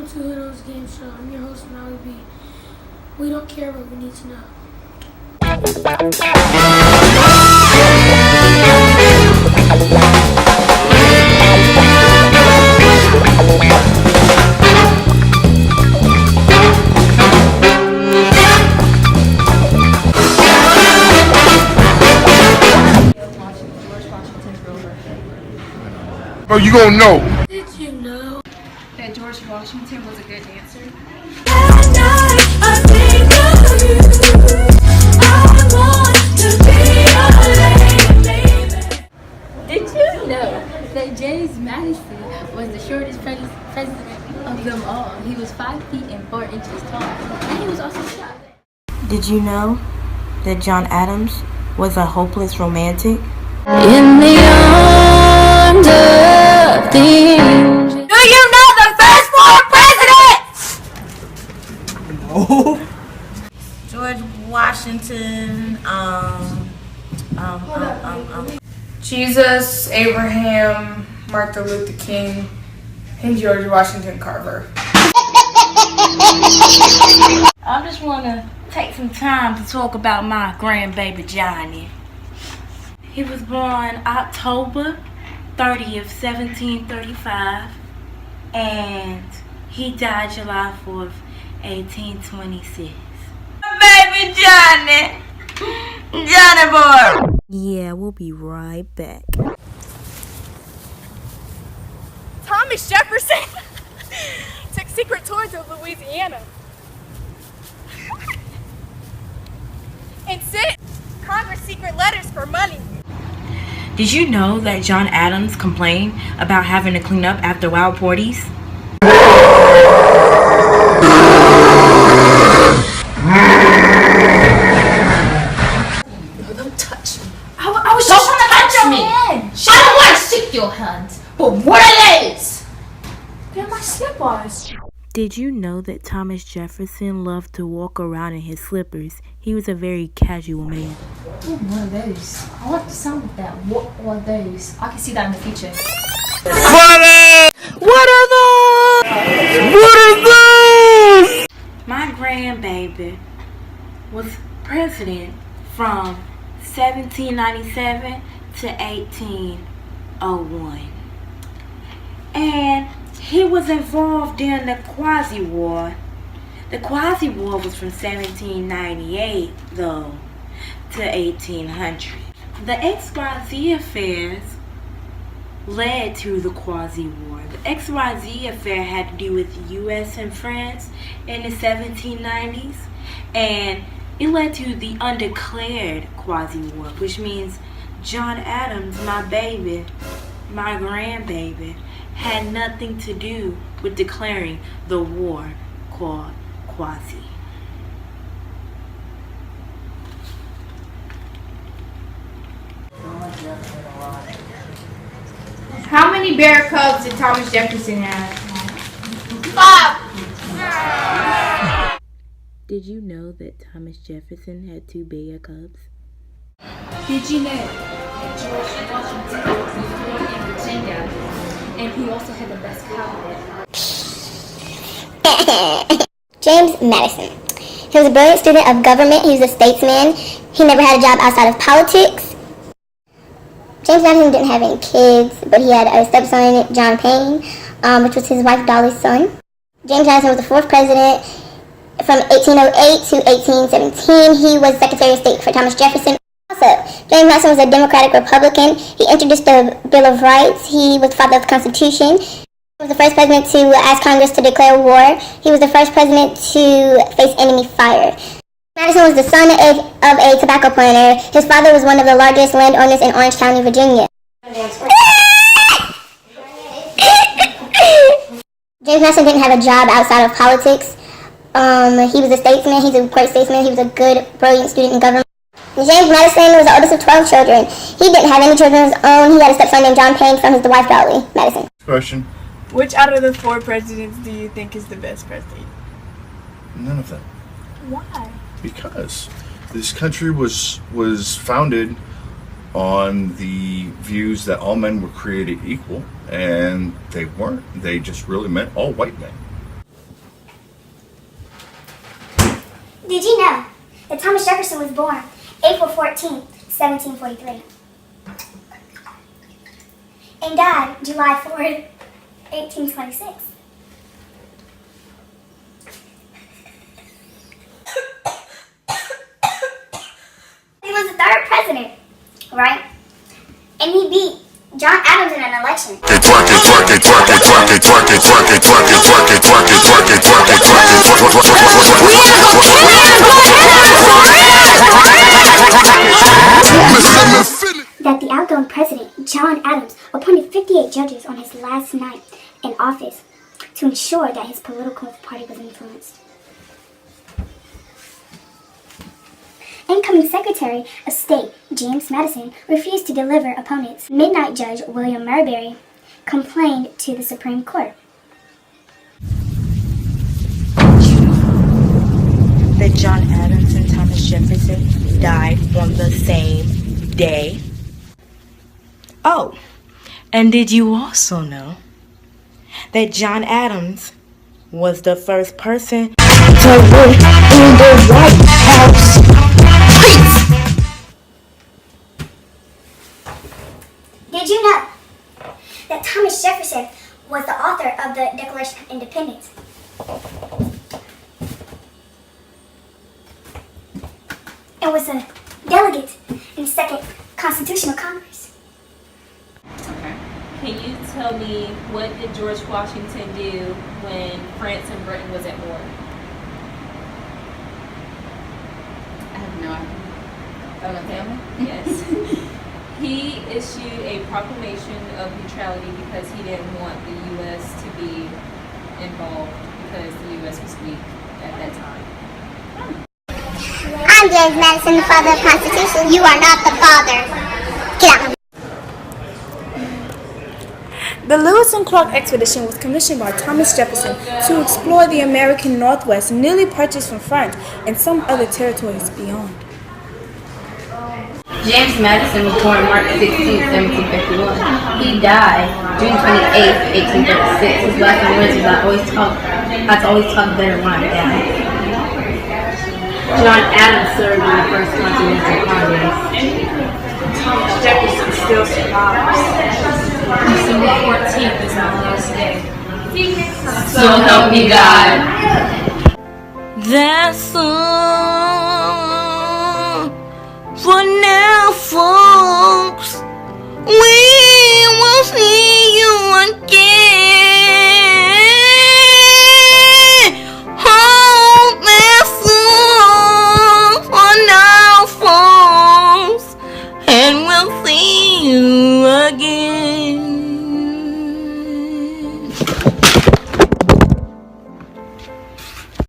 Welcome to Hoodles Game Show. I'm your host, Molly B. We don't care, but we need to know. Bro, you gonna know. Did you know that George Washington was a good dancer? Did you know that James Madison was the shortest president of them all? He was 5 feet and 4 inches tall, and he was also shot. Did you know that John Adams was a hopeless romantic? In the arms of the angel. Do you know the first 4 presidents? No. George Washington, Jesus, Abraham, Martin Luther King, and George Washington Carver. I just want to take some time to talk about my grandbaby Johnny. He was born October 30th, 1735, and he died July 4th, 1826. baby Johnny, Johnny boy. Yeah, we'll be right back. Thomas Jefferson took secret tours of Louisiana and sent Congress secret letters for money. Did you know that John Adams complained about having to clean up after wild parties? Don't touch me. I was just trying to touch me. I don't want to stick your hands. But what are these? They're my slippers. Did you know that Thomas Jefferson loved to walk around in his slippers? He was a very casual man. What are those? I like the sound of that. What are those? I can see that in the future. My grandbaby was president from 1797 to 1801. And he was involved in the Quasi-War. The Quasi-War was from 1798, though, to 1800. The XYZ affairs led to the Quasi-War. The XYZ affair had to do with the U.S. and France in the 1790s, and it led to the undeclared Quasi-War, which means John Adams, my baby, my grandbaby, had nothing to do with declaring the war called Quasi. How many bear cubs did Thomas Jefferson have? 5. Did you know that Thomas Jefferson had 2 bear cubs? Did you know that George Washington was born in Virginia, and he also had the best cabinet? James Madison. He was a brilliant student of government. He was a statesman. He never had a job outside of politics. James Madison didn't have any kids, but he had a stepson, John Payne, which was his wife Dolly's son. James Madison was the 4th president from 1808 to 1817. He was Secretary of State for Thomas Jefferson. Also, James Madison was a Democratic Republican. He introduced the Bill of Rights. He was the father of the Constitution. He was the first president to ask Congress to declare war. He was the first president to face enemy fire. Madison was the son of a tobacco planter. His father was one of the largest landowners in Orange County, Virginia. James Madison didn't have a job outside of politics. He was a statesman. He's a great statesman. He was a good, brilliant student in government. James Madison was the oldest of 12 children. He didn't have any children of his own. He had a stepson named John Payne from his wife Dolly Madison. Question. Which out of the 4 presidents do you think is the best president? None of them. Why? Because this country was founded on the views that all men were created equal, and they weren't. They just really meant all white men. Did you know that Thomas Jefferson was born April 14th, 1743, and died July 4th, 1826? He was the third president, right? And he beat John Adams in an election. That the outgoing president, John Adams, appointed 58 judges on his last night in office to ensure that his political party was influenced. Incoming Secretary of State James Madison refused to deliver opponents. Midnight Judge William Marbury complained to the Supreme Court. That John Adams and Thomas Jefferson died on the same day. Oh, and did you also know that John Adams was the first person to work in the White House? Did you know that Thomas Jefferson was the author of the Declaration of Independence? And was a delegate in the Second Constitutional Congress. Okay. Can you tell me, what did George Washington do when France and Britain was at war? I have no idea. Oh, the family? Yes. He issued a proclamation of neutrality because he didn't want the U.S. to be involved because the U.S. was weak at that time. I'm James Madison, the father of the Constitution. You are not the father. Get out. The Lewis and Clark expedition was commissioned by Thomas Jefferson to explore the American Northwest, newly purchased from France, and some other territories beyond. James Madison was born March 16, 1751. He died June 28, 1836. His last words was, I always talk better when I'm down. John Adams served in the First Continental Congress. Thomas Jefferson still survives. December 14th is my last day. So help me God. That's all.